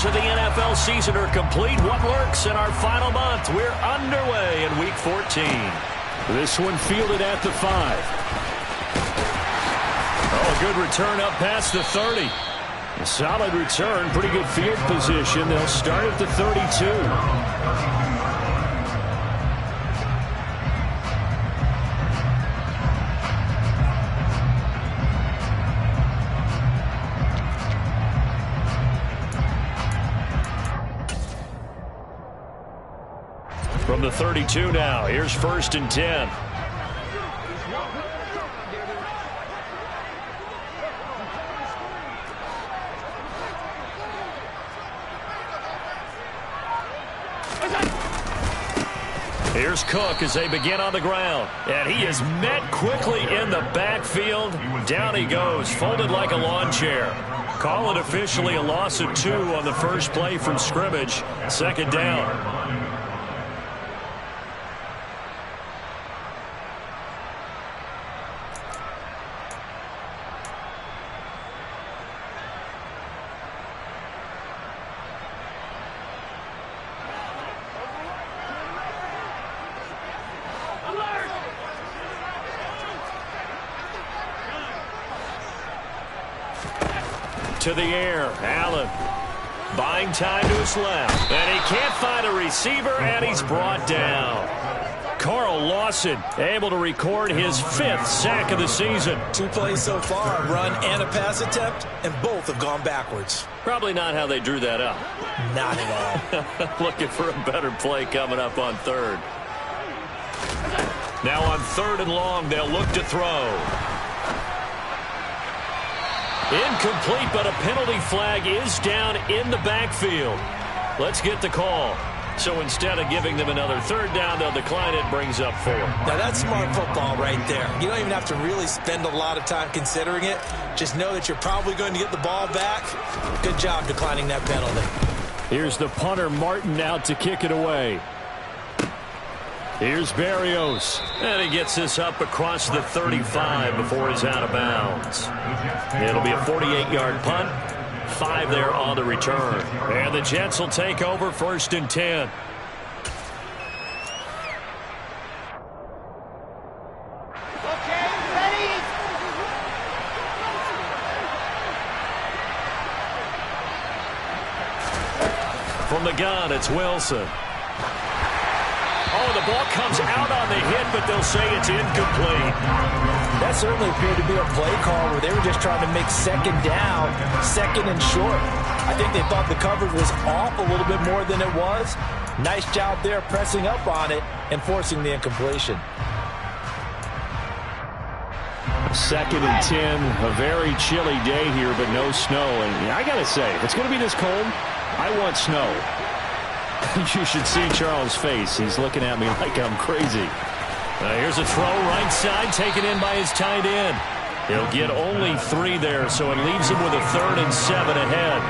of the NFL season are complete. What lurks in our final month? We're underway in Week 14. This one fielded at the 5. Oh, a good return up past the 30. A solid return, pretty good field position. They'll start at the 32. From the 32 now, here's 1st and 10. Here's Cook as they begin on the ground. And he is met quickly in the backfield. Down he goes, folded like a lawn chair. Call it officially a loss of 2 on the first play from scrimmage. 2nd down. To the air, Allen buying time to his left, and he can't find a receiver, and he's brought down. Carl Lawson able to record his 5th sack of the season. 2 plays so far, a run and a pass attempt, and both have gone backwards. Probably not how they drew that up. Not at all. Looking for a better play coming up on 3rd. Now on 3rd and long, they'll look to throw. Incomplete, but a penalty flag is down in the backfield. Let's get the call. So instead of giving them another 3rd down, they'll decline it. Brings up 4. Now that's smart football right there. You don't even have to really spend a lot of time considering it. Just know that you're probably going to get the ball back. Good job declining that penalty. Here's the punter, Martin, out to kick it away. Here's Berrios, and he gets this up across the 35 before he's out of bounds. It'll be a 48-yard punt, 5 there on the return. And the Jets will take over 1st and 10. Okay, ready? From the gun, it's Wilson. Oh, the ball comes out on the hit, but they'll say it's incomplete. That certainly appeared to be a play call where they were just trying to make 2nd down, 2nd and short. I think they thought the coverage was off a little bit more than it was. Nice job there pressing up on it and forcing the incompletion. 2nd and 10, a very chilly day here, but no snow. And I got to say, if it's going to be this cold, I want snow. You should see Charles' face. He's looking at me like I'm crazy. Here's a throw right side taken in by his tight end. He'll get only 3 there, so it leaves him with a 3rd and 7 ahead.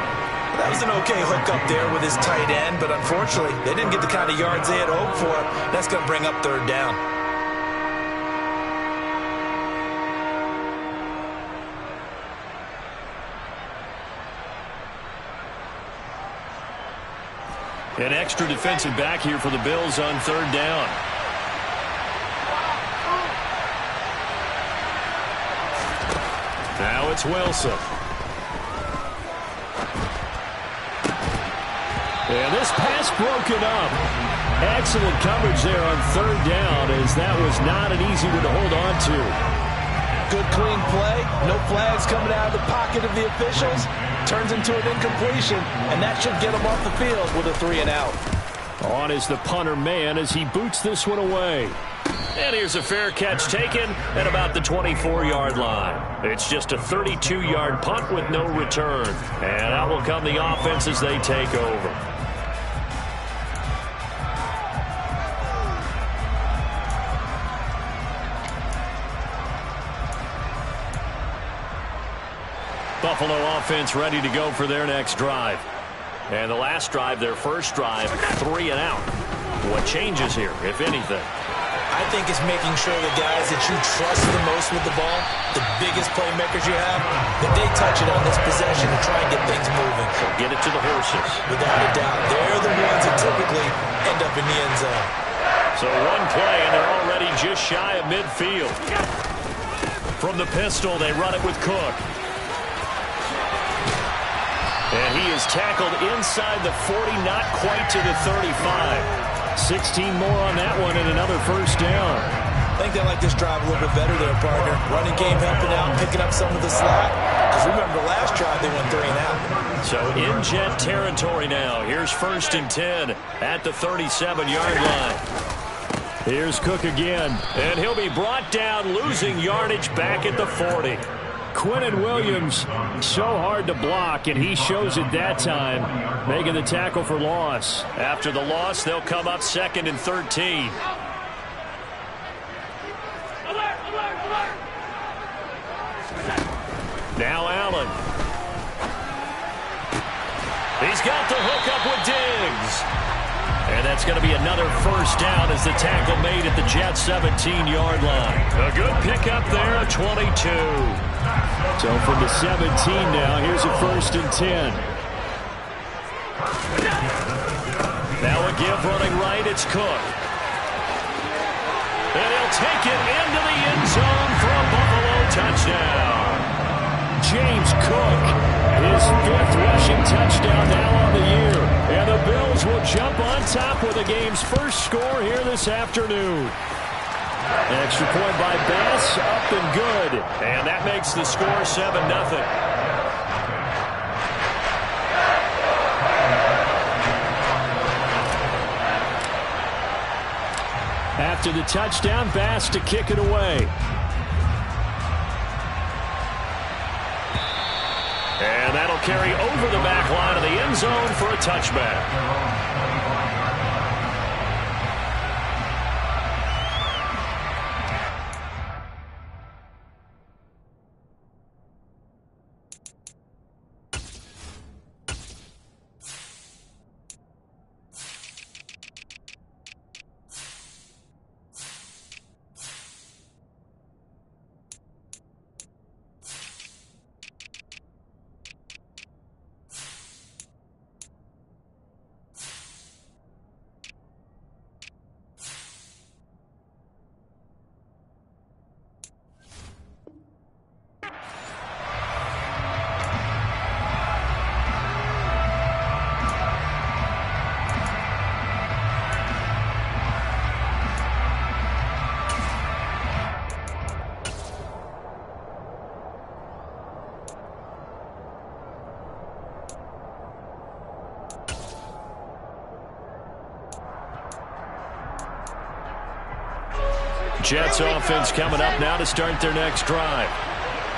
That was an okay hook up there with his tight end, but unfortunately, they didn't get the kind of yards they had hoped for. That's going to bring up 3rd down. An extra defensive back here for the Bills on 3rd down. Now it's Wilson. And this pass broken up. Excellent coverage there on 3rd down, as that was not an easy one to hold on to. Good clean play. No flags coming out of the pocket of the officials. Turns into an incompletion, and that should get him off the field with a 3 and out. On is the punter man as he boots this one away. And here's a fair catch taken at about the 24-yard line. It's just a 32-yard punt with no return. And out will come the offense as they take over. Buffalo offense ready to go for their next drive. And the last drive, their first drive, 3 and out. What changes here, if anything? I think it's making sure the guys that you trust the most with the ball, the biggest playmakers you have, that they touch it on this possession to try and get things moving. So get it to the horses. Without a doubt. They're the ones that typically end up in the end zone. So one play, and they're already just shy of midfield. From the pistol, they run it with Cook. And he is tackled inside the 40, not quite to the 35. 16 more on that one and another first down. I think they like this drive a little bit better there, partner. Running game helping out, picking up some of the slack. Because remember, last drive they went 3 and out. So in jet territory now. Here's 1st and 10 at the 37-yard line. Here's Cook again. And he'll be brought down, losing yardage back at the 40. Quinnen Williams, so hard to block, and he shows it that time, making the tackle for loss. After the loss, they'll come up 2nd and 13. Now Allen. He's got the hook up with Diggs. And that's going to be another first down as the tackle made at the Jets' 17-yard line. A good pickup there, a 22. So from the 17 now, here's a 1st and 10. Now a give running right, it's Cook. And he'll take it into the end zone for a Buffalo touchdown. James Cook, his 5th rushing touchdown now on the year. And the Bills will jump on top with the game's first score here this afternoon. An extra point by Bass, up and good. And that makes the score 7-0. After the touchdown, Bass to kick it away. And that'll carry over the back line of the end zone for a touchback. Jets offense coming up now to start their next drive.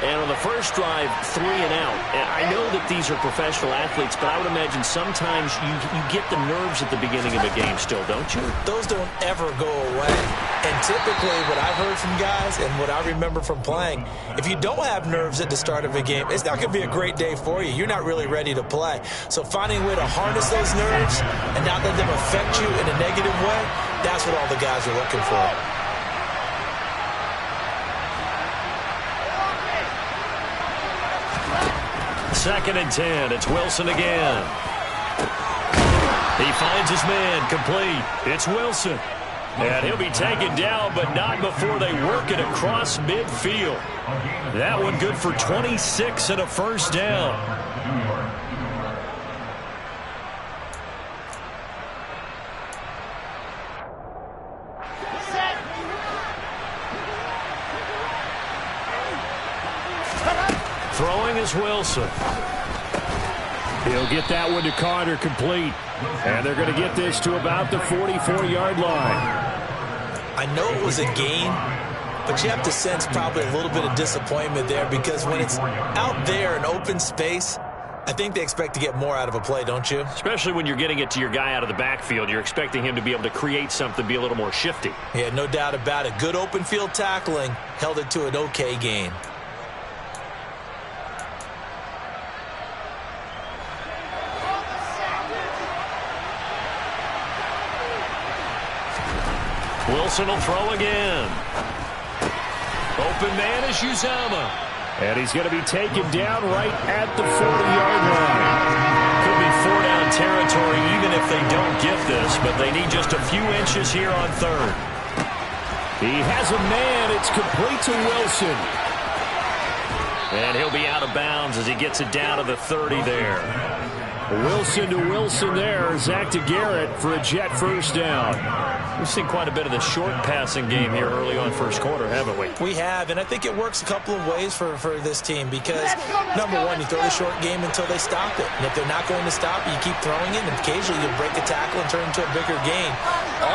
And on the first drive, 3 and out. And I know that these are professional athletes, but I would imagine sometimes you get the nerves at the beginning of a game still, don't you? Those don't ever go away. And typically what I've heard from guys and what I remember from playing, if you don't have nerves at the start of a game, it's not going to be a great day for you. You're not really ready to play. So finding a way to harness those nerves and not let them affect you in a negative way, that's what all the guys are looking for. 2nd and 10. It's Wilson again. He finds his man complete. It's Wilson. And he'll be taken down, but not before they work it across midfield. That one good for 26 and a first down. Throwing is Wilson. He'll get that one to Carter complete. And they're going to get this to about the 44-yard line. I know it was a gain, but you have to sense probably a little bit of disappointment there because when it's out there in open space, I think they expect to get more out of a play, don't you? Especially when you're getting it to your guy out of the backfield. You're expecting him to be able to create something, be a little more shifty. Yeah, no doubt about it. Good open field tackling held it to an okay gain. Wilson will throw again. Open man is Uzomah. And he's going to be taken down right at the 40-yard line. Could be four-down territory even if they don't get this, but they need just a few inches here on third. He has a man. It's complete to Wilson. And he'll be out of bounds as he gets it down to the 30 there. Wilson to Wilson there. Zach to Garrett for a Jet first down. We've seen quite a bit of the short passing game here early on first quarter, haven't we? We have, and I think it works a couple of ways for this team because, number one, you throw the short game until they stop it. And if they're not going to stop it, you keep throwing it, and occasionally you'll break a tackle and turn it into a bigger gain.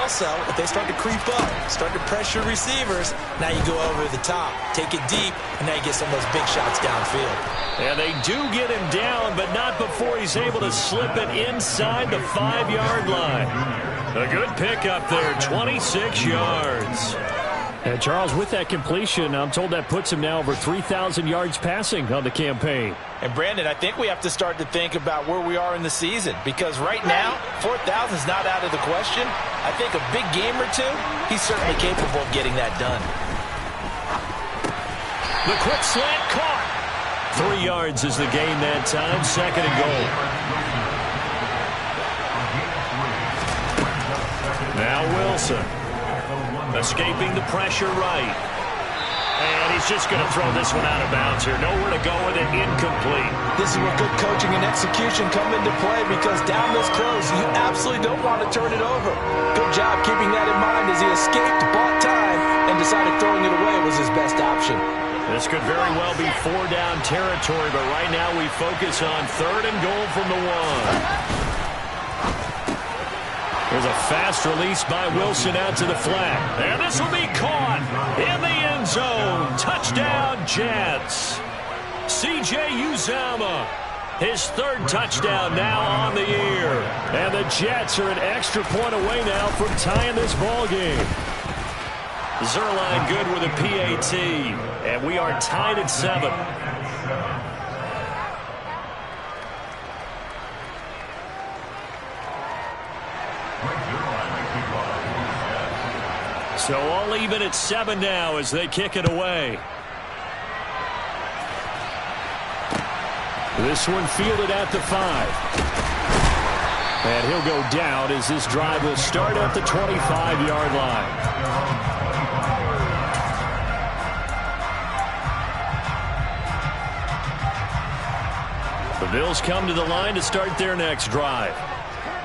Also, if they start to creep up, start to pressure receivers, now you go over the top, take it deep, and now you get some of those big shots downfield. And they do get him down, but not before he's able to slip it inside the 5-yard line. A good pickup there, 26 yards. And Charles, with that completion, I'm told that puts him now over 3,000 yards passing on the campaign. And Brandon, I think we have to start to think about where we are in the season because right now, 4,000 is not out of the question. I think a big game or two, he's certainly capable of getting that done. The quick slant caught. 3 yards is the gain that time, second and goal. Now Wilson, escaping the pressure right. And he's just going to throw this one out of bounds here. Nowhere to go with it, incomplete. This is where good coaching and execution come into play because down this close, you absolutely don't want to turn it over. Good job keeping that in mind as he escaped, bought time, and decided throwing it away was his best option. This could very well be 4-down territory, but right now we focus on third and goal from the 1. There's a fast release by Wilson out to the flat. And this will be caught in the end zone. Touchdown, Jets. C.J. Uzomah, his third touchdown now on the year. And the Jets are an extra point away now from tying this ball game. Zerline good with a PAT. And we are tied at 7. So all even at 7 now as they kick it away. This one fielded at the 5. And he'll go down as this drive will start at the 25-yard line. The Bills come to the line to start their next drive.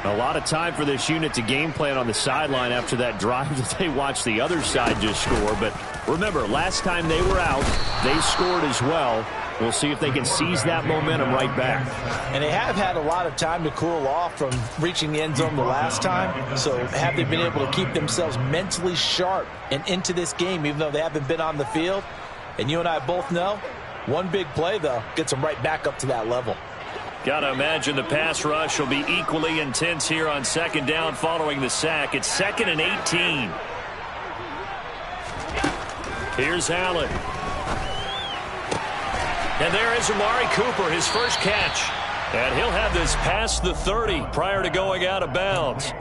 A lot of time for this unit to game plan on the sideline after that drive that they watched the other side just score. But remember, last time they were out, they scored as well. We'll see if they can seize that momentum right back. And they have had a lot of time to cool off from reaching the end zone the last time. So have they been able to keep themselves mentally sharp and into this game, even though they haven't been on the field? And you and I both know, one big play, though, gets them right back up to that level. Got to imagine the pass rush will be equally intense here on second down following the sack. It's 2nd and 18. Here's Allen. And there is Amari Cooper, his first catch. And he'll have this past the 30 prior to going out of bounds.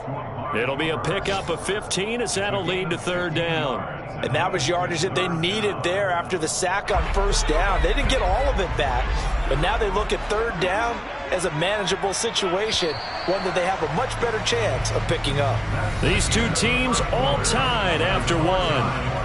It'll be a pickup of 15 as that'll lead to third down. And that was yardage that they needed there after the sack on first down. They didn't get all of it back, but now they look at third down as a manageable situation, one that they have a much better chance of picking up. These two teams all tied after 1.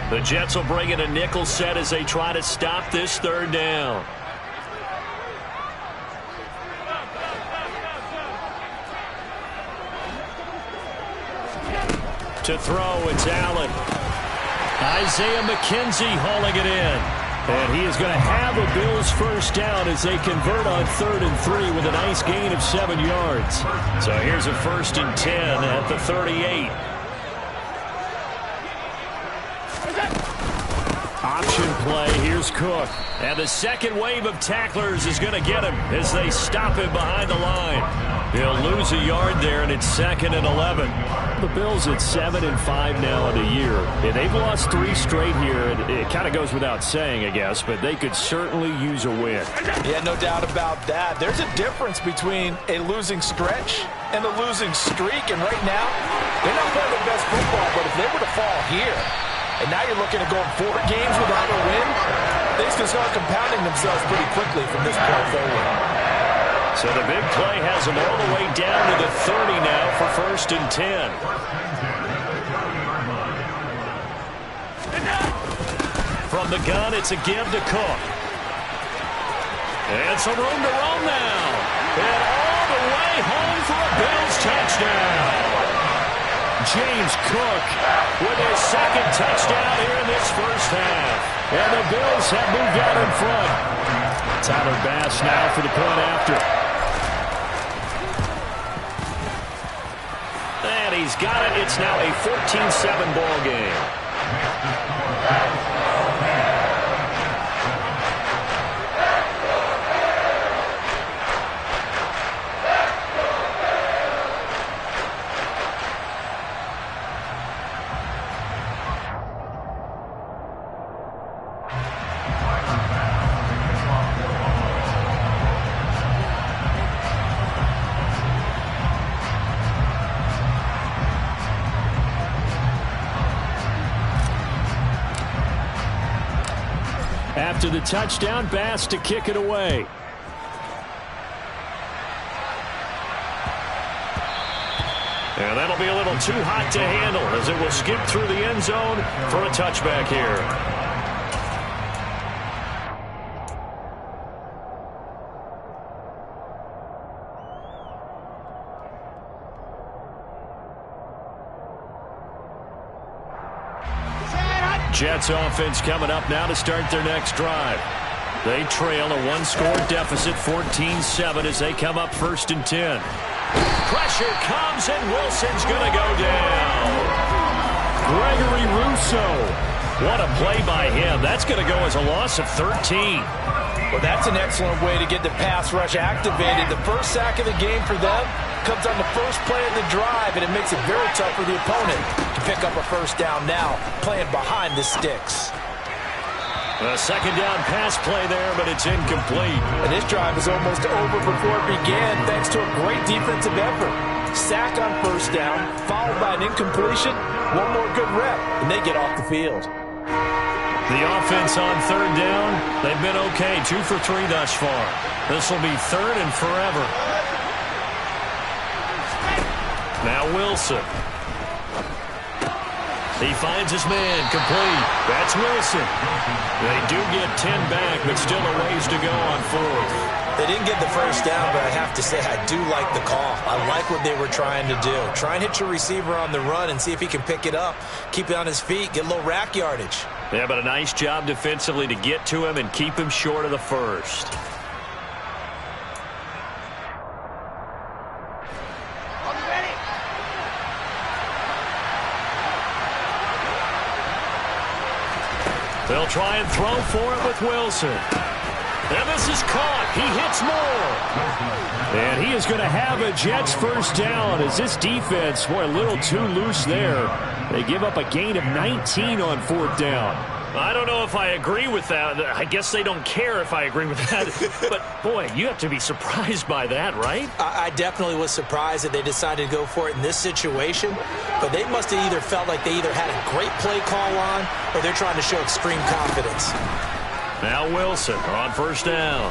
The Jets will bring in a nickel set as they try to stop this third down. To throw, it's Allen. Isaiah McKenzie hauling it in. And he is going to have a Bills first down as they convert on 3rd and 3 with a nice gain of 7 yards. So here's a 1st and 10 at the 38. Option play. Here's Cook. And the second wave of tacklers is going to get him as they stop him behind the line. He'll lose a yard there, and it's 2nd and 11. The Bills at 7-5 now in the year. And they've lost 3 straight here. It kind of goes without saying, I guess, but they could certainly use a win. Yeah, no doubt about that. There's a difference between a losing stretch and a losing streak. And right now, they're not playing their best football, but if they were to fall here, and now you're looking at going 4 games without a win, things can start compounding themselves pretty quickly from this point forward. So the big play has them all the way down to the 30 now for 1st and 10. From the gun, it's a give to Cook. And some room to roam now. And all the way home for a Bills touchdown. James Cook with his 2nd touchdown here in this first half. And the Bills have moved out in front. Tyler Bass now for the point after. And he's got it. It's now a 14-7 ball game. After the touchdown, Bass to kick it away. And that'll be a little too hot to handle as it will skip through the end zone for a touchback here. Jets offense coming up now to start their next drive. They trail a 1-score deficit, 14-7, as they come up 1st and 10. Pressure comes, and Wilson's going to go down. Gregory Rousseau. What a play by him. That's going to go as a loss of 13. Well, that's an excellent way to get the pass rush activated. The first sack of the game for them comes on the first play of the drive, and it makes it very tough for the opponent to pick up a first down now, playing behind the sticks. A 2nd down pass play there, but it's incomplete. And this drive is almost over before it began, thanks to a great defensive effort. Sack on 1st down, followed by an incompletion, one more good rep, and they get off the field. The offense on 3rd down, they've been okay, 2 for 3 thus far. This will be 3rd and forever. Now Wilson. He finds his man, complete. That's Wilson. They do get 10 back, but still a ways to go on 4th. They didn't get the first down, but I have to say I do like the call. I like what they were trying to do. Try and hit your receiver on the run and see if he can pick it up. Keep it on his feet, get a little rack yardage. Yeah, but a nice job defensively to get to him and keep him short of the first. They'll try and throw for it with Wilson. And this is caught. He hits more. And he is going to have a Jets first down as this defense, boy, a little too loose there. They give up a gain of 19 on 4th down. I don't know if I agree with that. I guess they don't care if I agree with that. But, boy, you have to be surprised by that, right? I definitely was surprised that they decided to go for it in this situation. But they must have either felt like they either had a great play call on or they're trying to show extreme confidence. Now Wilson on 1st down.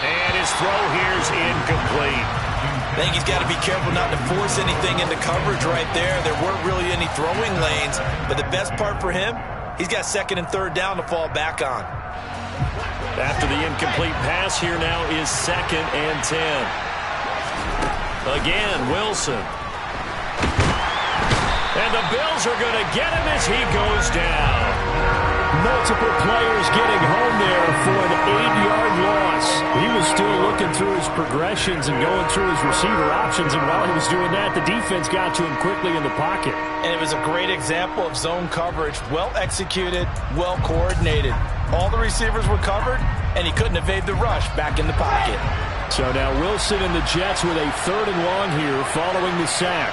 And his throw here's incomplete. I think he's got to be careful not to force anything into coverage right there. There weren't really any throwing lanes, but the best part for him, he's got 2nd and 3rd down to fall back on. After the incomplete pass, here now is 2nd and 10. Again, Wilson. And the Bills are going to get him as he goes down. Multiple players getting home there for an 8-yard loss. He was still looking through his progressions and going through his receiver options, and while he was doing that, the defense got to him quickly in the pocket. And it was a great example of zone coverage. Well executed, well coordinated. All the receivers were covered, and he couldn't evade the rush back in the pocket. So now Wilson and the Jets with a 3rd and long here following the sack.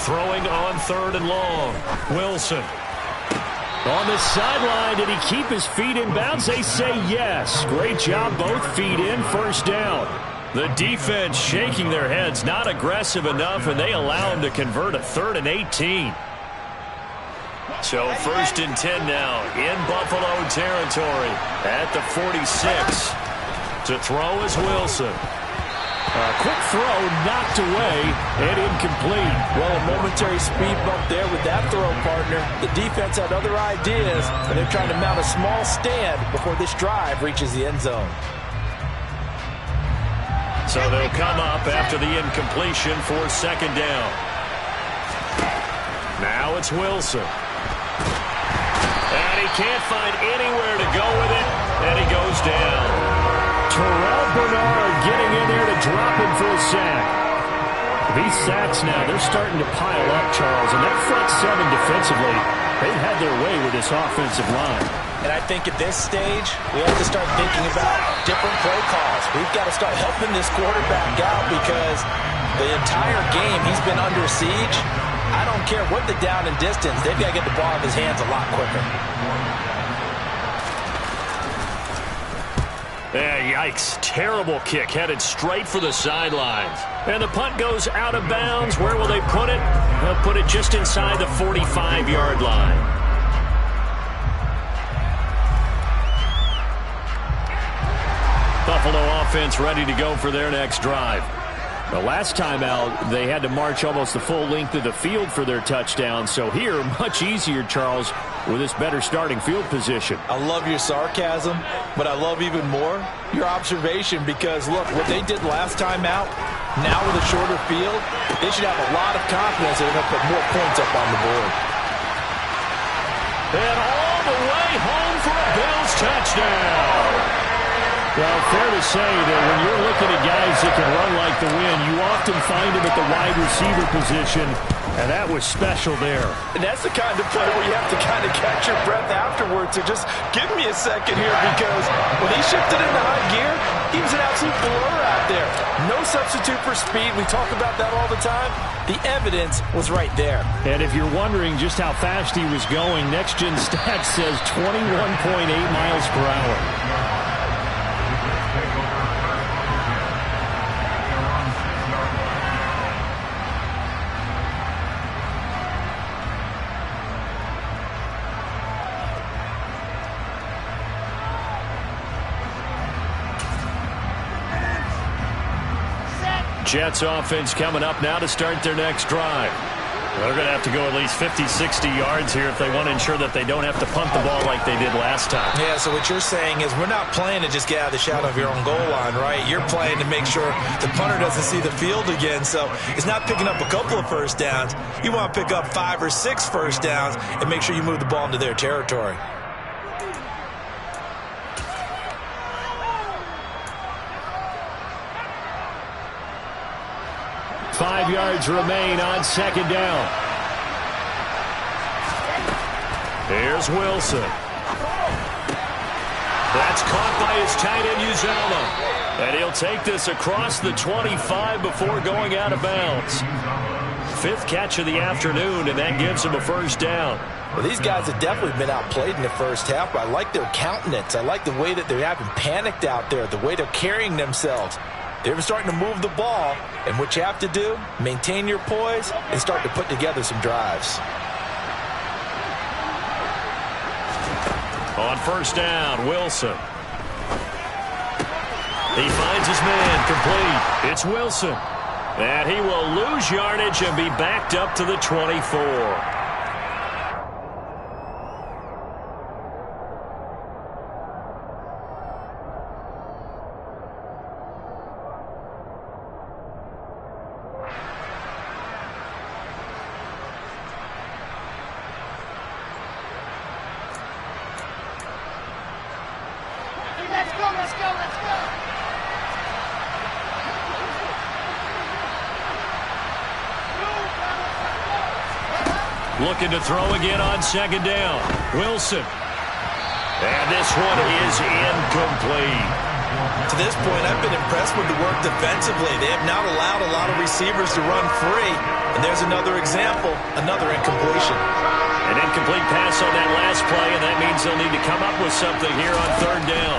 Throwing on 3rd and long. Wilson. On the sideline, did he keep his feet in bounds? They say yes. Great job, both feet in, 1st down. The defense shaking their heads, not aggressive enough, and they allow him to convert a 3rd and 18. So 1st and 10 now in Buffalo territory at the 46. To throw is Wilson. A quick throw knocked away and incomplete. Well, a momentary speed bump there with that throw, partner. The defense had other ideas, and they're trying to mount a small stand before this drive reaches the end zone. So they'll come up after the incompletion for 2nd down. Now it's Wilson. And he can't find anywhere to go with it, and he goes down. Terrell Bernard getting in there to drop him for a sack. These sacks now, they're starting to pile up, Charles, and that front 7 defensively, they've had their way with this offensive line. And I think at this stage, we have to start thinking about different play calls. We've got to start helping this quarterback out because the entire game he's been under siege. I don't care what the down and distance, they've got to get the ball in his hands a lot quicker. Yikes. Terrible kick headed straight for the sidelines. And the punt goes out of bounds. Where will they put it? They'll put it just inside the 45-yard line. Buffalo offense ready to go for their next drive. The last time out, they had to march almost the full length of the field for their touchdown. So here, much easier, Charles, with this better starting field position. I love your sarcasm, but I love even more your observation because, look, what they did last time out, now with a shorter field, they should have a lot of confidence they're going to put more points up on the board. And all the way home for a Bills touchdown. Well, fair to say that when you're looking at guys that can run like the wind, you often find them at the wide receiver position, and that was special there. And that's the kind of play where you have to kind of catch your breath afterwards. So just give me a second here because when he shifted into high gear, he was an absolute blur out there. No substitute for speed. We talk about that all the time. The evidence was right there. And if you're wondering just how fast he was going, Next Gen Stats says 21.8 miles per hour. Jets offense coming up now to start their next drive. They're going to have to go at least 50, 60 yards here if they want to ensure that they don't have to punt the ball like they did last time. Yeah, so what you're saying is we're not playing to just get out of the shadow of your own goal line, right? You're playing to make sure the punter doesn't see the field again. So it's not picking up a couple of first downs. You want to pick up 5 or 6 first downs and make sure you move the ball into their territory. Five yards remain on second down. Here's Wilson. That's caught by his tight end, Uzomah. And he'll take this across the 25 before going out of bounds. 5th catch of the afternoon, and that gives him a first down. Well, these guys have definitely been outplayed in the first half, but I like their countenance. I like the way that they haven't panicked out there, the way they're carrying themselves. They're starting to move the ball, and what you have to do, maintain your poise and start to put together some drives. On first down, Wilson. He finds his man complete. It's Wilson. And he will lose yardage and be backed up to the 24. Looking to throw again on second down. Wilson. And this one is incomplete. To this point, I've been impressed with the work defensively. They have not allowed a lot of receivers to run free. And there's another example, another incompletion. An incomplete pass on that last play, and that means they'll need to come up with something here on third down.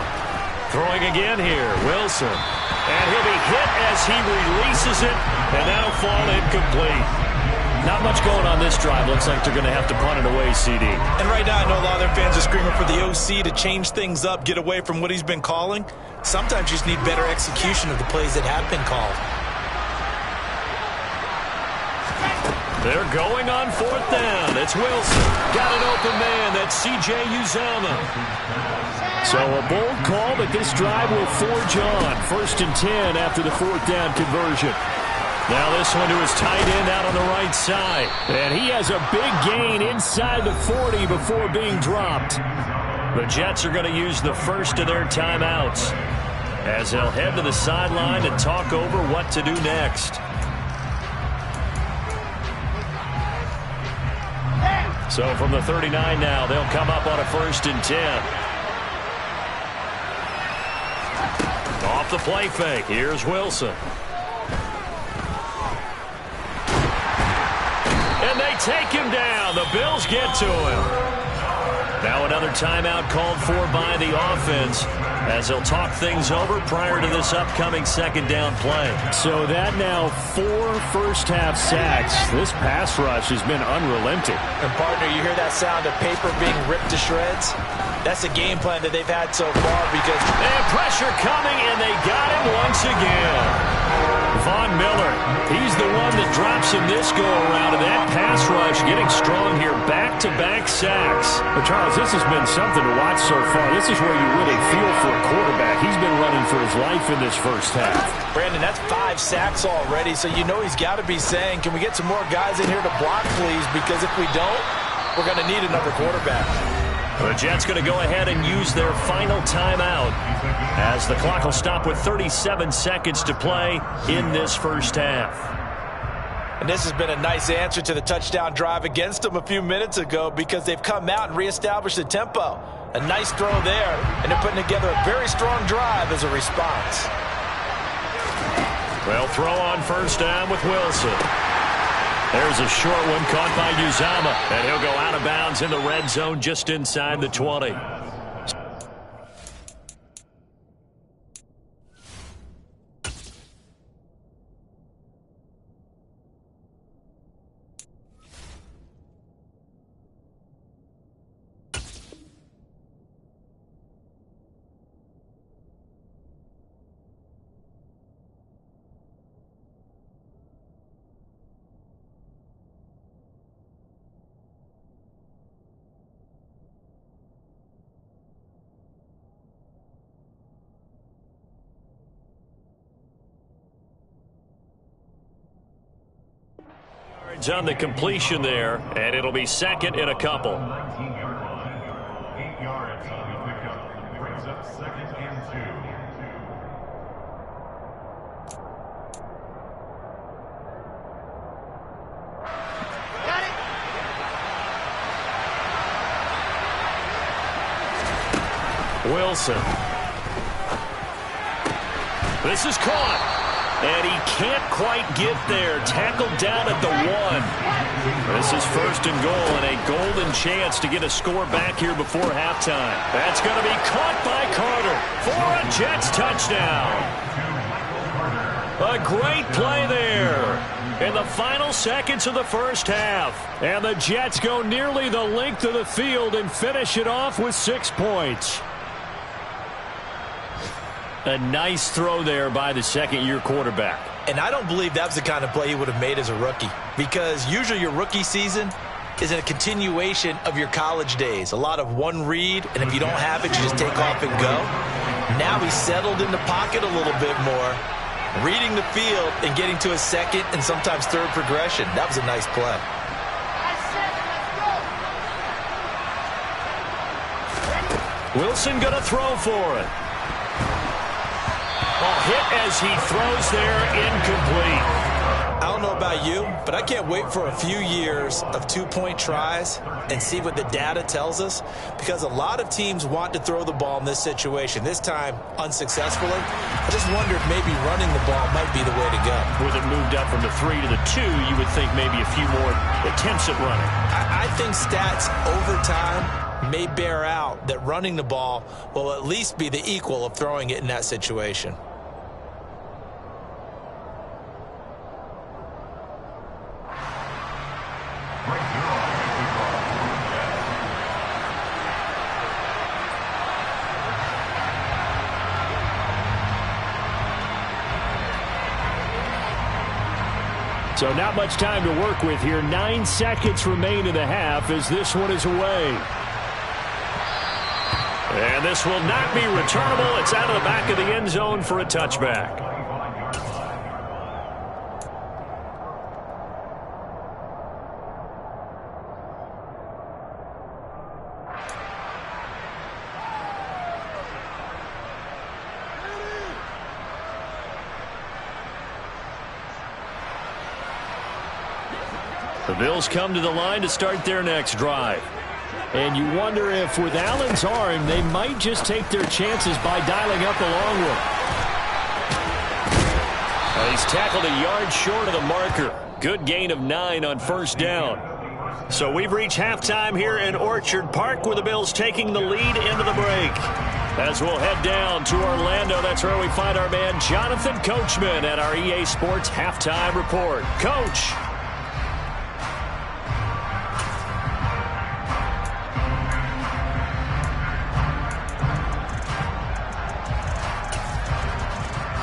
Throwing again here, Wilson. And he'll be hit as he releases it, and that'll fall incomplete. Not much going on this drive. Looks like they're going to have to punt it away, CD. And right now, I know a lot of their fans are screaming for the OC to change things up, get away from what he's been calling. Sometimes you just need better execution of the plays that have been called. They're going on fourth down. It's Wilson. Got an open man. That's C.J. Uzomah. So a bold call, but this drive will forge on. 1st and 10 after the fourth down conversion. Now this one to his tight end out on the right side. And he has a big gain inside the 40 before being dropped. The Jets are going to use the first of their timeouts as they'll head to the sideline and talk over what to do next. So from the 39 now, they'll come up on a 1st and 10. Off the play fake, here's Wilson. And they take him down. The Bills get to him. Now another timeout called for by the offense as they'll talk things over prior to this upcoming second down play. So that now 4 first-half sacks. This pass rush has been unrelenting. And, partner, you hear that sound of paper being ripped to shreds? That's the game plan that they've had so far because... And pressure coming, and they got him once again. Von Miller, he's the one that drops him this go-around, and that pass rush getting strong here. Back-to-back sacks. But, Charles, this has been something to watch so far. This is where you really feel for a quarterback. He's been running for his life in this first half. Brandon, that's 5 sacks already, so you know he's got to be saying, can we get some more guys in here to block, please? Because if we don't, we're going to need another quarterback. The Jets going to go ahead and use their final timeout as the clock will stop with 37 seconds to play in this first half. And this has been a nice answer to the touchdown drive against them a few minutes ago because they've come out and reestablished the tempo. A nice throw there, and they're putting together a very strong drive as a response. Well, throw on first down with Wilson. There's a short one caught by Uzomah, and he'll go out of bounds in the red zone just inside the 20. On the completion there, and it'll be second and a couple. 8 yards on the pickup. Brings up 2nd and 2. Wilson. This is caught. And he can't quite get there. Tackled down at the 1. This is 1st and goal and a golden chance to get a score back here before halftime. That's going to be caught by Carter for a Jets touchdown. A great play there in the final seconds of the first half. And the Jets go nearly the length of the field and finish it off with 6 points. A nice throw there by the second-year quarterback. And I don't believe that was the kind of play he would have made as a rookie. Because usually your rookie season is a continuation of your college days. A lot of one read, and if you don't have it, you just take off and go. Now he's settled in the pocket a little bit more, reading the field and getting to a second and sometimes third progression. That was a nice play. Wilson going to throw for it. Hit as he throws there, incomplete. I don't know about you, but I can't wait for a few years of two-point tries and see what the data tells us, because a lot of teams want to throw the ball in this situation, this time unsuccessfully. I just wonder if maybe running the ball might be the way to go. With it moved up from the 3 to the 2, you would think maybe a few more attempts at running. I think stats over time may bear out that running the ball will at least be the equal of throwing it in that situation. So not much time to work with here. 9 seconds remain in the half as this one is away. And this will not be returnable. It's out of the back of the end zone for a touchback. The Bills come to the line to start their next drive. And you wonder if with Allen's arm, they might just take their chances by dialing up the long one. He's tackled a yard short of the marker. Good gain of 9 on first down. So we've reached halftime here in Orchard Park with the Bills taking the lead into the break. As we'll head down to Orlando, that's where we find our man Jonathan Coachman at our EA Sports Halftime Report. Coach.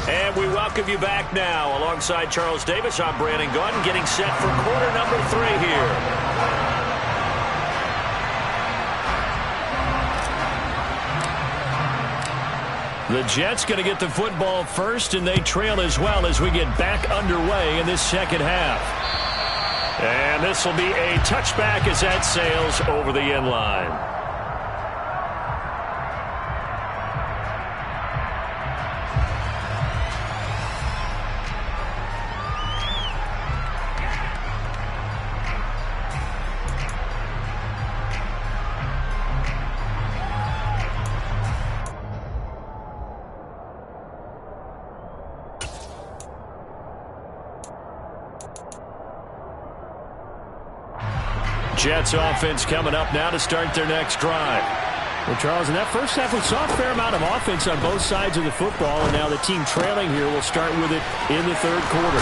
And we welcome you back now. Alongside Charles Davis, I'm Brandon Gaudin, getting set for quarter number 3 here. The Jets going to get the football first, and they trail as well as we get back underway in this second half. And this will be a touchback as that sails over the end line. Jets offense coming up now to start their next drive. Well, Charles, in that first half, we saw a fair amount of offense on both sides of the football, and now the team trailing here will start with it in the third quarter.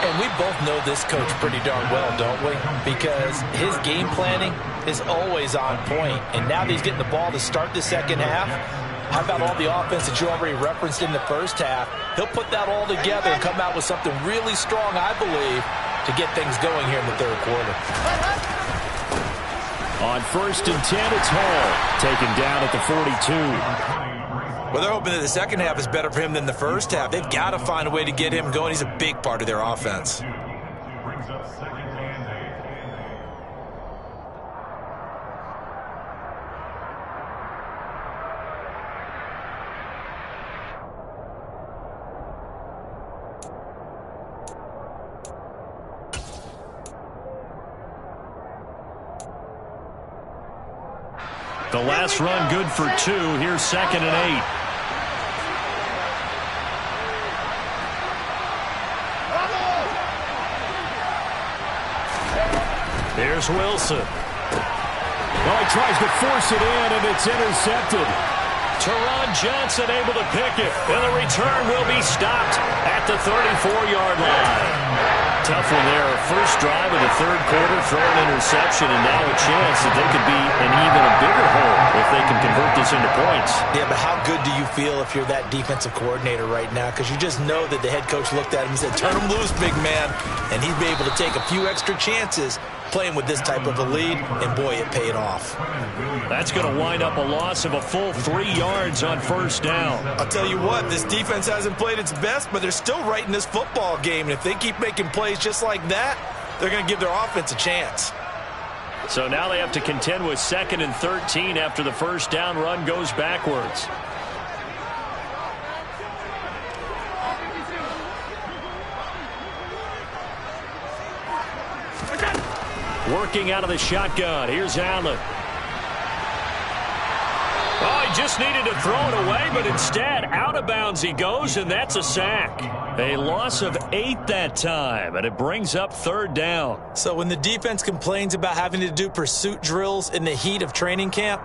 And we both know this coach pretty darn well, don't we? Because his game planning is always on point. And now that he's getting the ball to start the second half, how about all the offense that you already referenced in the first half? He'll put that all together and come out with something really strong, I believe, to get things going here in the third quarter. On first and 10, it's Hall, taken down at the 42. Well, they're hoping that the second half is better for him than the first half. They've got to find a way to get him going. He's a big part of their offense. Brings up second and 8. The last run good for 2. Here's second and 8. Here's Wilson. Well, he tries to force it in, and it's intercepted. Teron Johnson able to pick it, and the return will be stopped at the 34-yard line. Tough one there. First drive of the third quarter, throw an interception, and now a chance that they could be in even a bigger hole if they can convert this into points. Yeah, but how good do you feel if you're that defensive coordinator right now? Because you just know that the head coach looked at him and said, turn him loose, big man. And he'd be able to take a few extra chances playing with this type of a lead, and boy, it paid off. That's going to wind up a loss of a full 3 yards on first down. I'll tell you what, this defense hasn't played its best, but they're still right in this football game. And if they keep making plays just like that, they're going to give their offense a chance. So now they have to contend with second and 13 after the first down run goes backwards. Working out of the shotgun. Here's Allen. Oh, he just needed to throw it away, but instead, out of bounds he goes, and that's a sack. A loss of 8 that time, and it brings up 3rd down. So when the defense complains about having to do pursuit drills in the heat of training camp,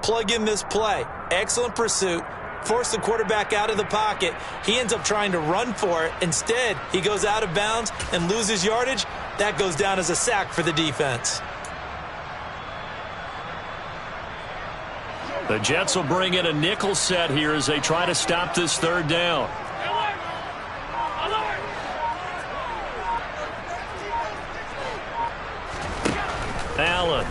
plug in this play. Excellent pursuit. Force the quarterback out of the pocket. He ends up trying to run for it. Instead, he goes out of bounds and loses yardage. That goes down as a sack for the defense. The Jets will bring in a nickel set here as they try to stop this 3rd down. Allen.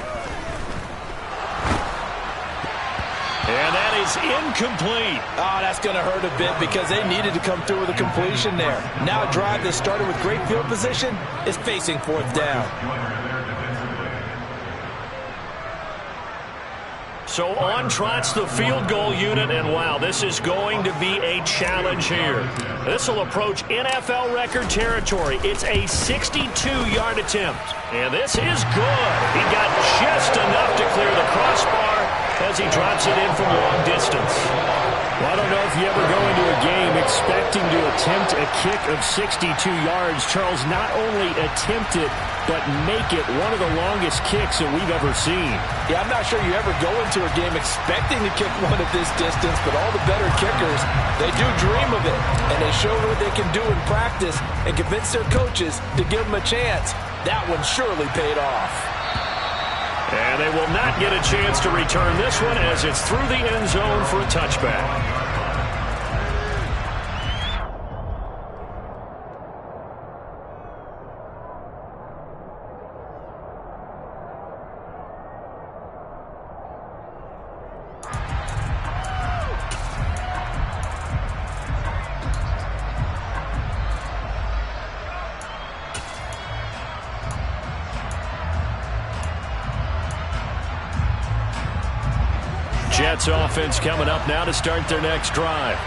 And that is incomplete. Oh, that's going to hurt a bit because they needed to come through with a completion there. Now a drive that started with great field position is facing 4th down. So on trots the field goal unit, and wow, this is going to be a challenge here. This will approach NFL record territory. It's a 62-yard attempt, and this is good. He got just enough to clear the crossbar as he drops it in from long distance. Well, I don't know if you ever go into a game expecting to attempt a kick of 62 yards. Charles, not only attempt it, but make it one of the longest kicks that we've ever seen. Yeah, I'm not sure you ever go into a game expecting to kick one of this distance, but all the better kickers, they do dream of it, and they show what they can do in practice and convince their coaches to give them a chance. That one surely paid off. And they will not get a chance to return this one as it's through the end zone for a touchback. Jets offense coming up now to start their next drive.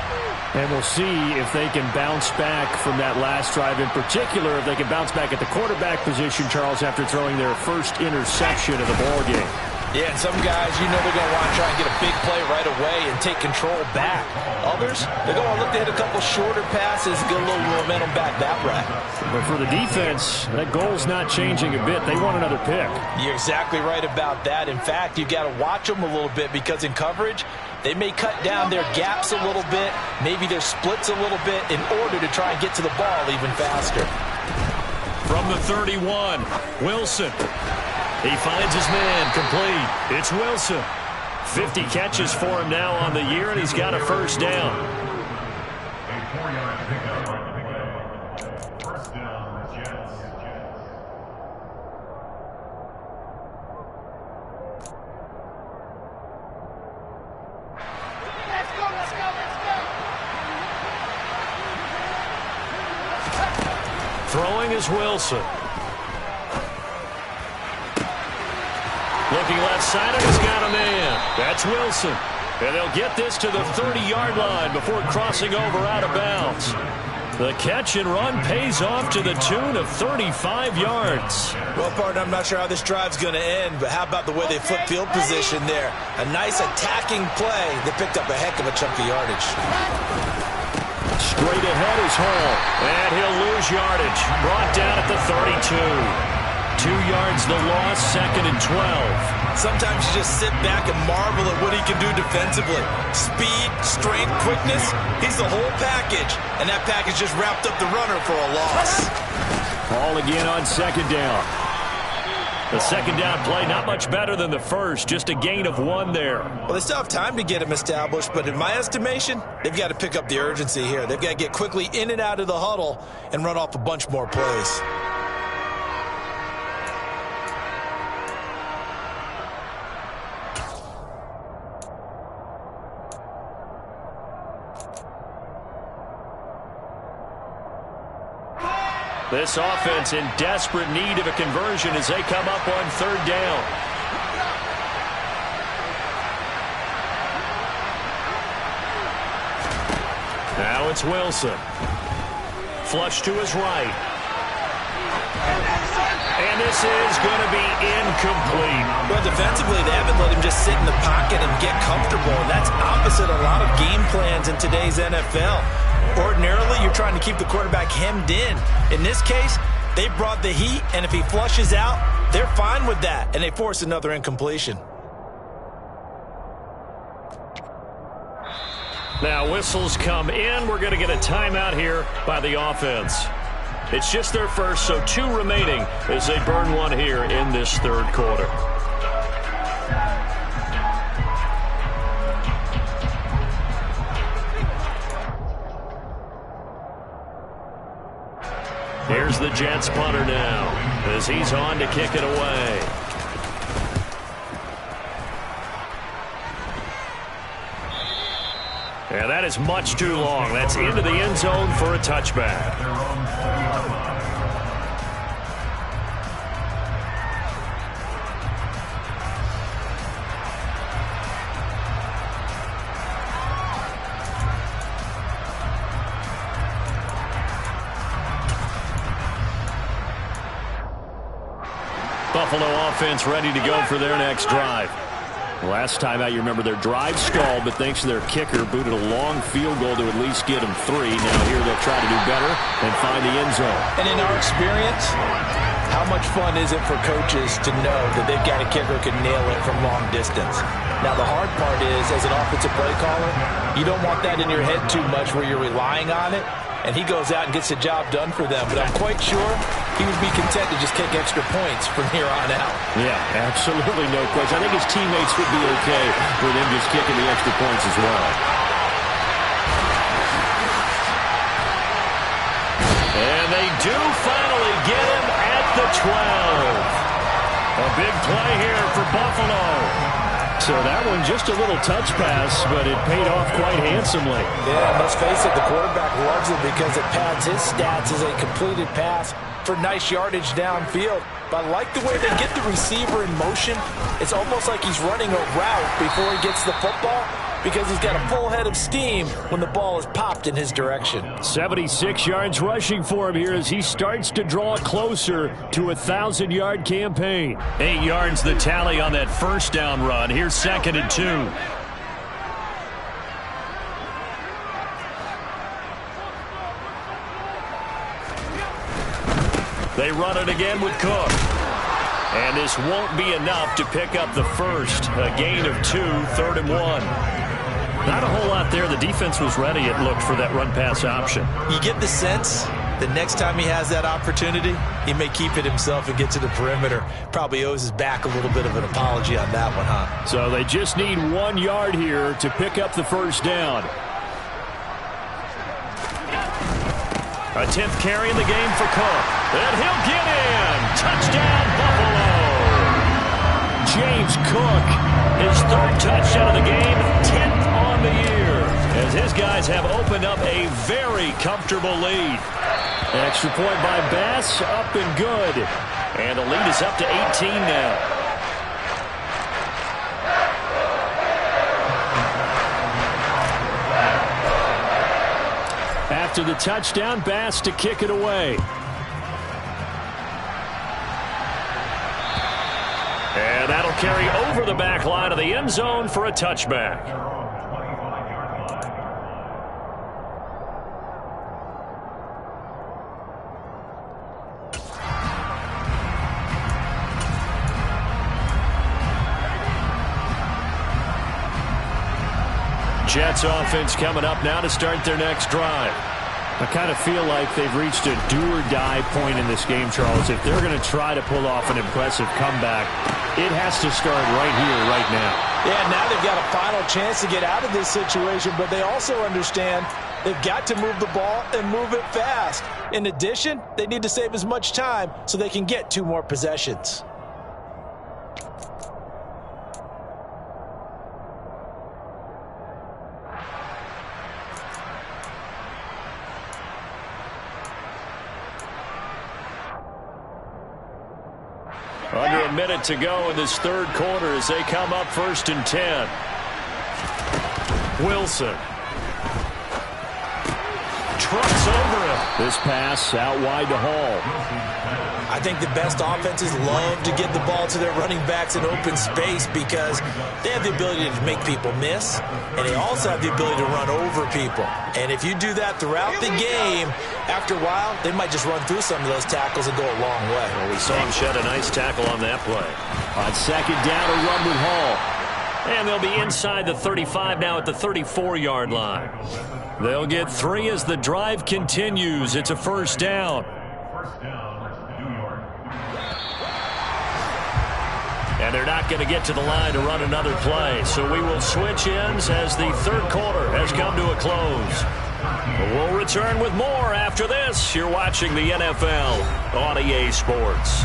And we'll see if they can bounce back from that last drive. In particular, if they can bounce back at the quarterback position, Charles, after throwing their first interception of the ballgame. Yeah, and some guys, you know they're going to want to try and get a big play right away and take control back. Others, they're going to look to hit a couple shorter passes, get a little momentum back that way. But for the defense, that goal's not changing a bit. They want another pick. You're exactly right about that. In fact, you've got to watch them a little bit because in coverage, they may cut down their gaps a little bit, maybe their splits a little bit in order to try and get to the ball even faster. From the 31, Wilson. He finds his man, complete. It's Wilson. 50 catches for him now on the year, and he's got a first down. A 4-yard pickup on the play. First down, Jets. Throwing is Wilson. Looking left side, and he's got a man. That's Wilson. And they'll get this to the 30-yard line before crossing over out of bounds. The catch and run pays off to the tune of 35 yards. Well, partner, I'm not sure how this drive's going to end, but how about the way they flip field position there? A nice attacking play that picked up a heck of a chunk of yardage. Straight ahead is Hall, and he'll lose yardage. Brought down at the 32. 2 yards the loss, 2nd and 12. Sometimes you just sit back and marvel at what he can do defensively. Speed, strength, quickness, he's the whole package. And that package just wrapped up the runner for a loss. Ball again on 2nd down. The 2nd down play, not much better than the first, just a gain of 1 there. Well, they still have time to get him established, but in my estimation, they've got to pick up the urgency here. They've got to get quickly in and out of the huddle and run off a bunch more plays. This offense in desperate need of a conversion as they come up on 3rd down. Now it's Wilson. Flush to his right. And this is going to be incomplete. Well, defensively, they haven't let him just sit in the pocket and get comfortable, and that's opposite a lot of game plans in today's NFL. Ordinarily, you're trying to keep the quarterback hemmed in. In this case, they brought the heat, and if he flushes out, they're fine with that, and they force another incompletion. Now whistles come in. We're going to get a timeout here by the offense. It's just their first, so 2 remaining as they burn one here in this third quarter. Here's the Jets punter now as he's on to kick it away. Yeah, that is much too long. That's into the end zone for a touchback. Buffalo offense ready to go for their next drive. Last time out, you remember their drive stalled, but thanks to their kicker, booted a long field goal to at least get them 3. Now here they'll try to do better and find the end zone. And in our experience, how much fun is it for coaches to know that they've got a kicker who can nail it from long distance? Now the hard part is, as an offensive play caller, you don't want that in your head too much where you're relying on it, and he goes out and gets the job done for them. But I'm quite sure he would be content to just kick extra points from here on out. Yeah, absolutely no question. I think his teammates would be okay with him just kicking the extra points as well. And they do finally get him at the 12. A big play here for Buffalo. So that one just a little touch pass, but it paid off quite handsomely. Yeah, let's face it, the quarterback loves it because it pads his stats as a completed pass for nice yardage downfield. But I like the way they get the receiver in motion. It's almost like he's running a route before he gets the football because he's got a full head of steam when the ball is popped in his direction. 76 yards rushing for him here as he starts to draw closer to a 1,000-yard campaign. 8 yards the tally on that first down run. Here's 2nd and 2. They run it again with Cook. And this won't be enough to pick up the first. A gain of 2, 3rd and 1. Not a whole lot there. The defense was ready, it looked, for that run-pass option. You get the sense the next time he has that opportunity, he may keep it himself and get to the perimeter. Probably owes his back a little bit of an apology on that one, huh? So they just need 1 yard here to pick up the first down. A 10th carry in the game for Cook. And he'll get in. Touchdown, Buffalo. James Cook, his 3rd touchdown of the game, 10th on the year, as his guys have opened up a very comfortable lead. Extra point by Bass, up and good. And the lead is up to 18 now. After the touchdown, Bass to kick it away. And that'll carry over the back line of the end zone for a touchback. Jets offense coming up now to start their next drive. I kind of feel like they've reached a do-or-die point in this game, Charles. If they're going to try to pull off an impressive comeback, it has to start right here, right now. Yeah, now they've got a final chance to get out of this situation, but they also understand they've got to move the ball and move it fast. In addition, they need to save as much time so they can get 2 more possessions. Under a minute to go in this third quarter as they come up 1st and 10. Wilson. trucks over him. This pass out wide to Hall. I think the best offenses love to get the ball to their running backs in open space because they have the ability to make people miss, and they also have the ability to run over people. And if you do that throughout the game, after a while, they might just run through some of those tackles and go a long way. Well, we saw him shed a nice tackle on that play. On second down, a run with Hall. And they'll be inside the 35 now at the 34-yard line. They'll get 3 as the drive continues. It's a first down. And they're not going to get to the line to run another play. So we will switch ends as the third quarter has come to a close. We'll return with more after this. You're watching the NFL on EA Sports.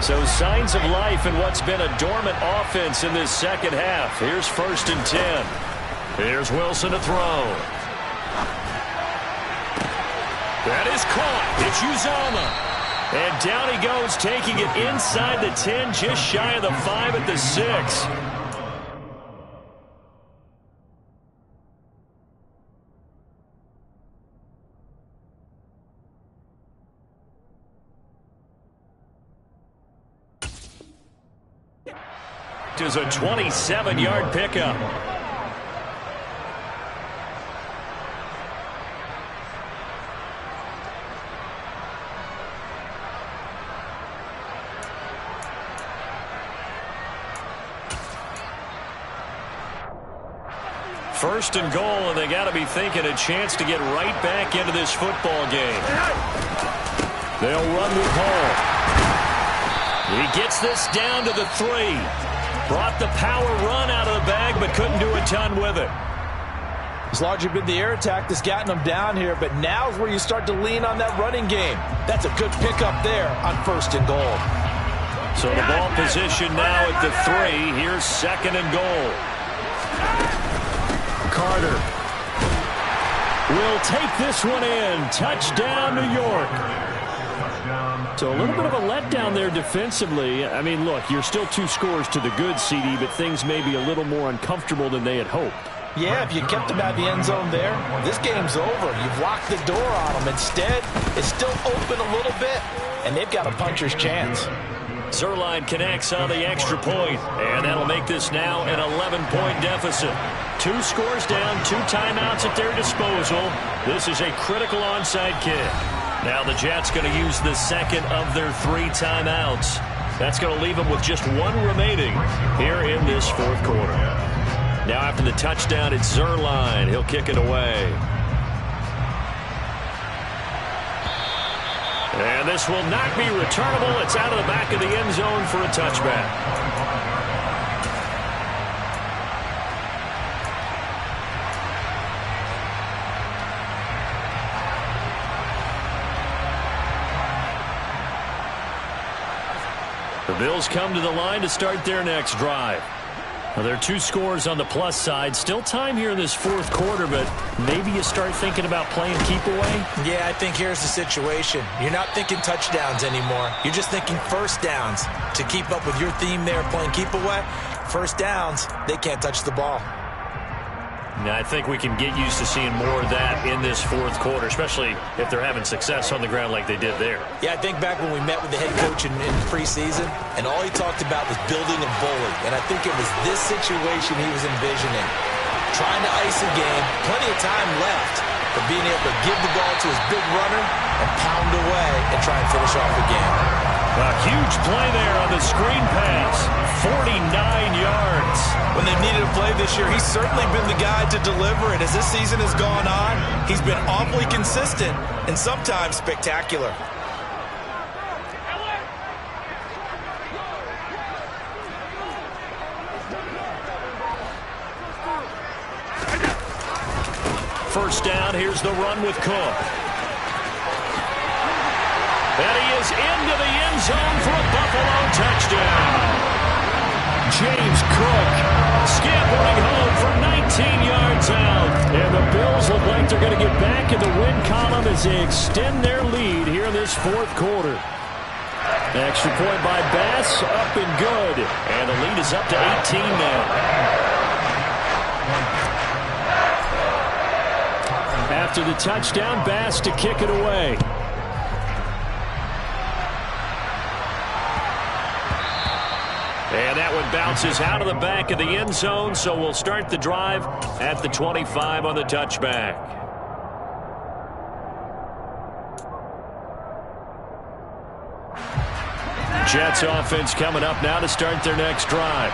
So signs of life in what's been a dormant offense in this second half. Here's 1st and 10. Here's Wilson to throw. That is caught. It's Uzama. And down he goes, taking it inside the 10, just shy of the 5 at the 6. Is a 27-yard pickup. First and goal, and they got to be thinking a chance to get right back into this football game. They'll run with Hall. He gets this down to the 3. Brought the power run out of the bag, but couldn't do a ton with it. It's largely been the air attack that's gotten them down here, but now's where you start to lean on that running game. That's a good pickup there on 1st and goal. So the ball position now at the 3. Here's 2nd and goal. Carter will take this one in. Touchdown, New York. So a little bit of a letdown there defensively. I mean, look, you're still 2 scores to the good, CD, but things may be a little more uncomfortable than they had hoped. Yeah, if you kept them out of the end zone there, this game's over. You've locked the door on them. Instead, it's still open a little bit, and they've got a puncher's chance. Zerline connects on the extra point, and that'll make this now an 11-point deficit. 2 scores down, 2 timeouts at their disposal. This is a critical onside kick. Now the Jets going to use the second of their 3 timeouts. That's going to leave them with just 1 remaining here in this 4th quarter. Now after the touchdown, it's Zerline. He'll kick it away. And this will not be returnable. It's out of the back of the end zone for a touchback. The Bills come to the line to start their next drive. Well, there are 2 scores on the plus side. Still time here in this 4th quarter, but maybe you start thinking about playing keep away? Yeah, I think here's the situation. You're not thinking touchdowns anymore. You're just thinking first downs. To keep up with your theme there, playing keep away, first downs, they can't touch the ball. Now, I think we can get used to seeing more of that in this 4th quarter, especially if they're having success on the ground like they did there. Yeah, I think back when we met with the head coach in preseason, and all he talked about was building a bully. And I think it was this situation he was envisioning. Trying to ice a game, plenty of time left, but being able to give the ball to his big runner and pound away and try and finish off the game. A huge play there on the screen pass. 49 yards. When they've needed a play this year, he's certainly been the guy to deliver it. As this season has gone on, he's been awfully consistent and sometimes spectacular. First down, here's the run with Cook. And he is into the end zone for a Buffalo touchdown. James Cook scampering home for 19 yards out. And the Bills look like they're going to get back in the win column as they extend their lead here in this fourth quarter. Extra point by Bass, up and good. And the lead is up to 18 now. After the touchdown, Bass to kick it away. And that one bounces out of the back of the end zone, so we'll start the drive at the 25 on the touchback. Jets offense coming up now to start their next drive.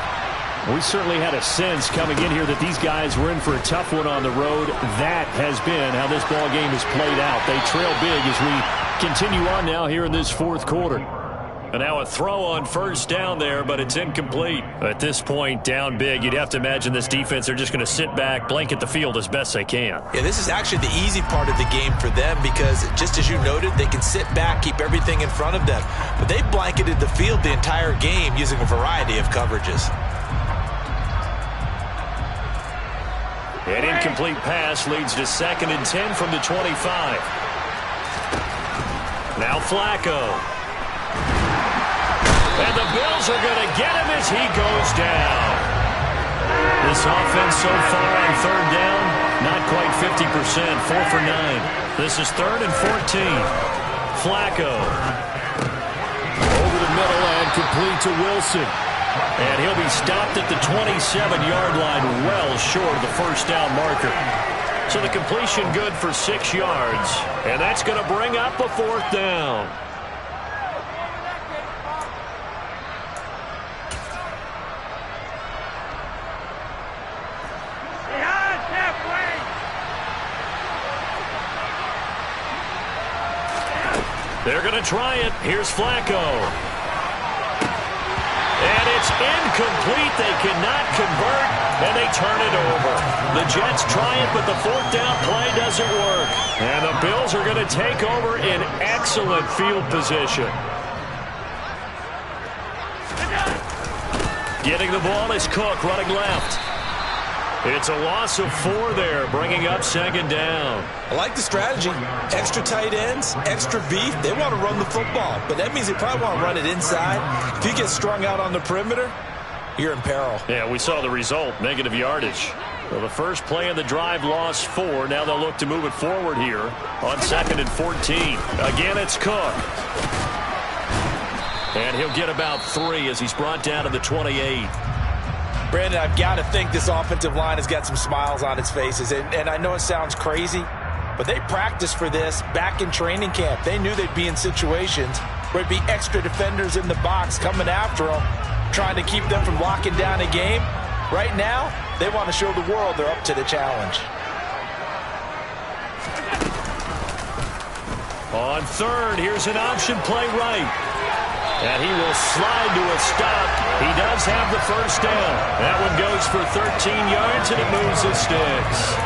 We certainly had a sense coming in here that these guys were in for a tough one on the road. That has been how this ball game has played out. They trail big as we continue on now here in this fourth quarter. And now a throw on first down there, but it's incomplete. At this point, down big, you'd have to imagine this defense are just going to sit back, blanket the field as best they can. Yeah, this is actually the easy part of the game for them because, just as you noted, they can sit back, keep everything in front of them. But they blanketed the field the entire game using a variety of coverages. An incomplete pass leads to 2nd and 10 from the 25. Now Flacco. And the Bills are going to get him as he goes down. This offense so far on third down, not quite 50%, 4 for 9. This is 3rd and 14. Flacco. Over the middle and complete to Wilson. And he'll be stopped at the 27-yard line, well short of the first down marker. So the completion good for 6 yards. And that's going to bring up a 4th down. They're going to try it. Here's Flacco. And it's incomplete. They cannot convert, and they turn it over. The Jets try it, but the 4th down play doesn't work. And the Bills are going to take over in excellent field position. Getting the ball is Cook running left. It's a loss of 4 there, bringing up 2nd down. I like the strategy. Extra tight ends, extra beef. They want to run the football, but that means they probably want to run it inside. If you get strung out on the perimeter, you're in peril. Yeah, we saw the result, negative yardage. Well, the first play of the drive lost 4. Now they'll look to move it forward here on 2nd and 14. Again, it's Cook. And he'll get about 3 as he's brought down to the 28. Brandon, I've got to think this offensive line has got some smiles on its faces. And I know it sounds crazy, but they practiced for this back in training camp. They knew they'd be in situations where it'd be extra defenders in the box coming after them, trying to keep them from locking down a game. Right now, they want to show the world they're up to the challenge. On 3rd, here's an option play right. And he will slide to a stop. He does have the first down. That one goes for 13 yards, and it moves the sticks.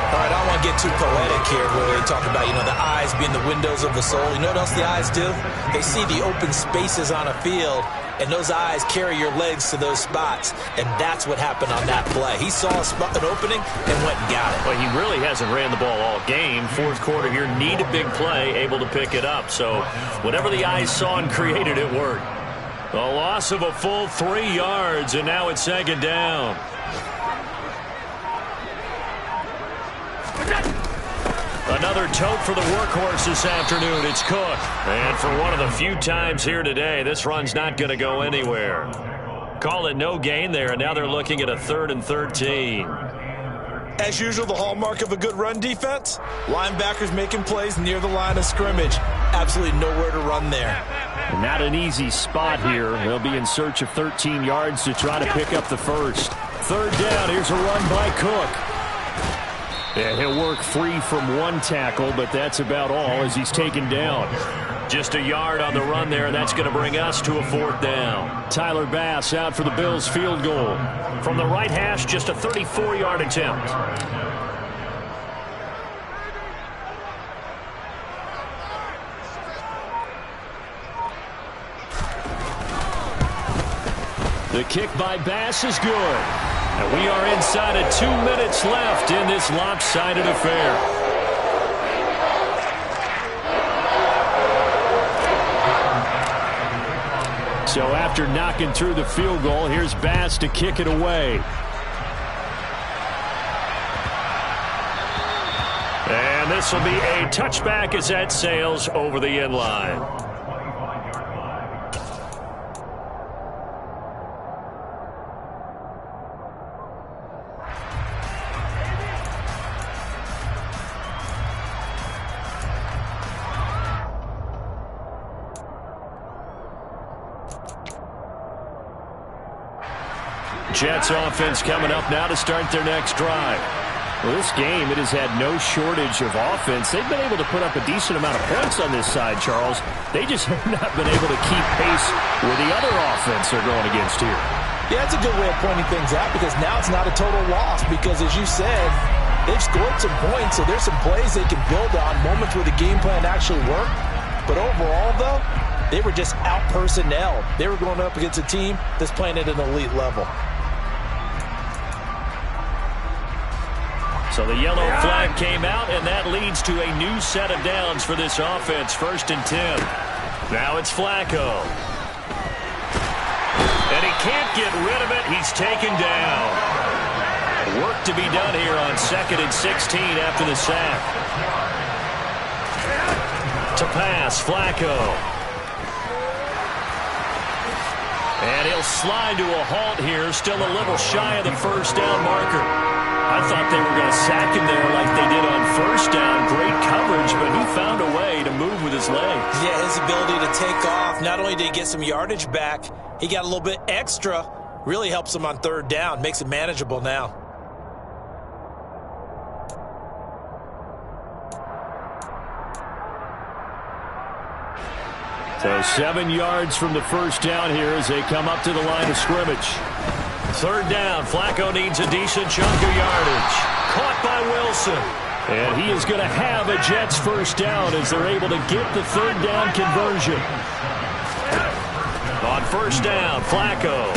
All right, I don't want to get too poetic here where we talk about, the eyes being the windows of the soul. You know what else the eyes do? They see the open spaces on a field, and those eyes carry your legs to those spots. And that's what happened on that play. He saw an opening and went and got it. Well, he really hasn't ran the ball all game. Fourth quarter here, need a big play, able to pick it up. So whatever the eyes saw and created, it worked. A loss of a full 3 yards, and now it's 2nd down. Another tote for the workhorse this afternoon. It's Cook. And for one of the few times here today, this run's not going to go anywhere. Call it no gain there, and now they're looking at a 3rd and 13. As usual, the hallmark of a good run defense, linebackers making plays near the line of scrimmage. Absolutely nowhere to run there. Not an easy spot here. They'll be in search of 13 yards to try to pick up the first. 3rd down. Here's a run by Cook. Yeah, he'll work free from 1 tackle, but that's about all as he's taken down. Just a yard on the run there, and that's going to bring us to a 4th down. Tyler Bass out for the Bills field goal. From the right hash, just a 34-yard attempt. The kick by Bass is good. And we are inside of 2 minutes left in this lopsided affair. So after knocking through the field goal, here's Bass to kick it away. And this will be a touchback as that sails over the end line. Jets offense coming up now to start their next drive. Well, this game, it has had no shortage of offense. They've been able to put up a decent amount of points on this side, Charles. They just have not been able to keep pace with the other offense they're going against here. Yeah, it's a good way of pointing things out because now it's not a total loss because, as you said, they've scored some points, so there's some plays they can build on, moments where the game plan actually worked. But overall, though, they were just out-personnel. They were going up against a team that's playing at an elite level. So the yellow flag came out, and that leads to a new set of downs for this offense. 1st and 10. Now it's Flacco. And he can't get rid of it. He's taken down. Work to be done here on 2nd and 16 after the sack. To pass, Flacco. And he'll slide to a halt here, still a little shy of the first down marker. I thought they were going to sack him there like they did on first down. Great coverage, but he found a way to move with his legs. Yeah, his ability to take off. Not only did he get some yardage back, he got a little bit extra. Really helps him on 3rd down. Makes it manageable now. So 7 yards from the first down here as they come up to the line of scrimmage. 3rd down. Flacco needs a decent chunk of yardage. Caught by Wilson. And he is going to have a Jets first down as they're able to get the 3rd down conversion. On 1st down, Flacco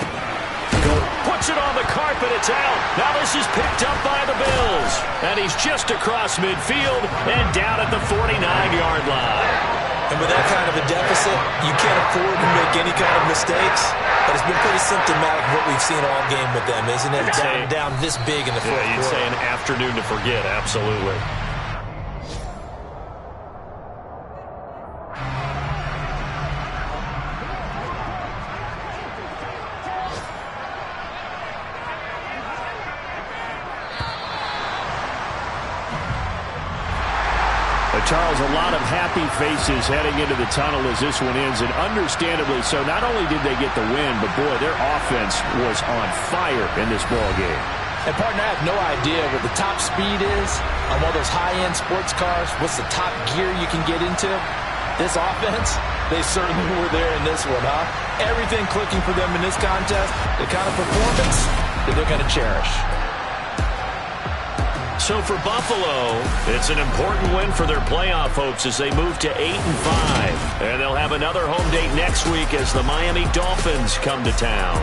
puts it on the carpet. It's out. Now this is picked up by the Bills. And he's just across midfield and down at the 49-yard line. And with that kind of a deficit, you can't afford to make any kind of mistakes. But it's been pretty symptomatic of what we've seen all game with them, isn't it? Down this big in the fourth quarter. Yeah, you'd say an afternoon to forget, absolutely. Charles, a lot of happy faces heading into the tunnel as this one ends, and understandably so. Not only did they get the win, but boy, their offense was on fire in this ball game. And partner, I have no idea what the top speed is on one of those high-end sports cars. What's the top gear you can get into? This offense, they certainly were there in this one, huh? Everything clicking for them in this contest, the kind of performance that they're going to cherish. So for Buffalo, it's an important win for their playoff hopes as they move to 8-5. And they'll have another home date next week as the Miami Dolphins come to town.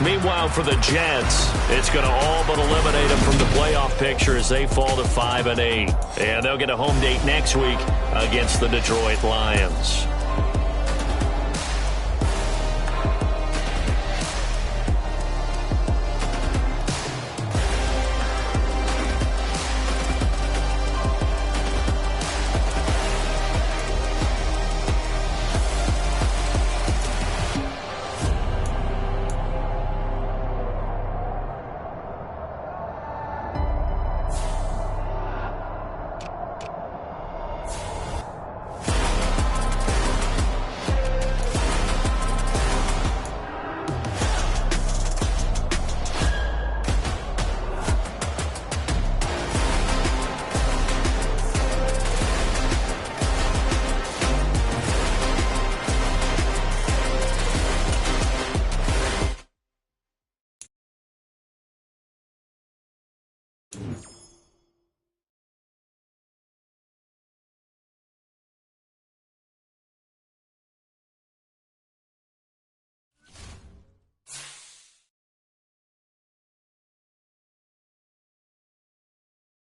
Meanwhile, for the Jets, it's going to all but eliminate them from the playoff picture as they fall to 5-8. And they'll get a home date next week against the Detroit Lions.